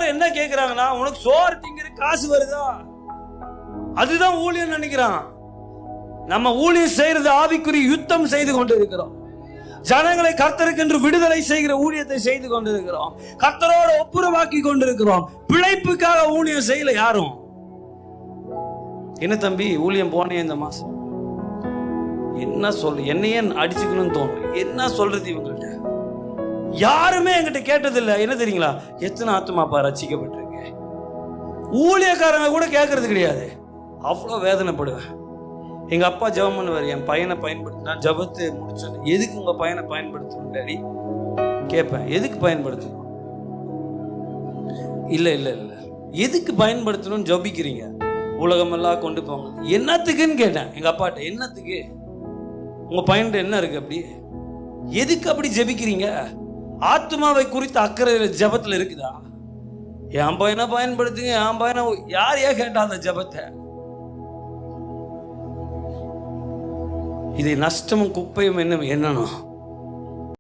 எல்லாரும் என்ன கேட்கிறாங்கன்னா, உனக்கு சோறு திங்கிற காசு வருதா? அதுதான் ஊழியம் நினைக்கிறான். நம்ம ஊழியம் செய்யறது ஆவிக்குரிய யுத்தம் செய்து கொண்டு இருக்கிறோம். ஜனங்களை கர்த்தருக்கென்று விடுதலை செய்கிற ஊழியத்தை செய்து கொண்டிருக்கிறோம். கர்த்தரோடு ஒப்புரவாக்கி கொண்டிருக்கிறோம். பிழைப்புக்காக ஊழியம் செய்யல யாரும். என்ன தம்பி ஊழியம் போனே இந்த மாசம் என்ன சொல்ல, என்னையே அடிச்சுக்கணும்னு தோணும். என்ன சொல்றது இவங்கள்ட்ட? யாருமே என்கிட்ட கேட்டதில்லை. என்ன தெரியுங்களா, எத்தனை ஆத்துமாப்பா ரட்சிக்கப்பட்டிருக்கு? ஊழியக்காரங்க கூட கேட்கறது கிடையாது. அவ்வளோ வேதனைப்படுவேன். எங்க அப்பா ஜெபம் பண்ணுவார், என் பையனை பயன்படுத்தினா. ஜபத்தை முடிச்சோன்னு, எதுக்கு உங்க பையனை பயன்படுத்தணும் டாடி கேட்பேன். எதுக்கு பயன்படுத்தணும்? இல்லை இல்லை இல்லை, எதுக்கு பயன்படுத்தணும்னு ஜபிக்கிறீங்க? உலகமெல்லாம் கொண்டு போங்க. என்னத்துக்குன்னு கேட்டேன் எங்க அப்பாட்ட. என்னத்துக்கு? உங்க பையன்கிட்ட என்ன இருக்கு அப்படி? எதுக்கு அப்படி ஜபிக்கிறீங்க? ஆத்மாவை குறித்த அக்கறை ஜபத்துல இருக்குதா? என் பையனை பயன்படுத்துங்க, என் பையனை. யார் ஏன் கேட்டா அந்த ஜபத்தை? இது நஷ்டமும் குப்பையும் என்னணும்.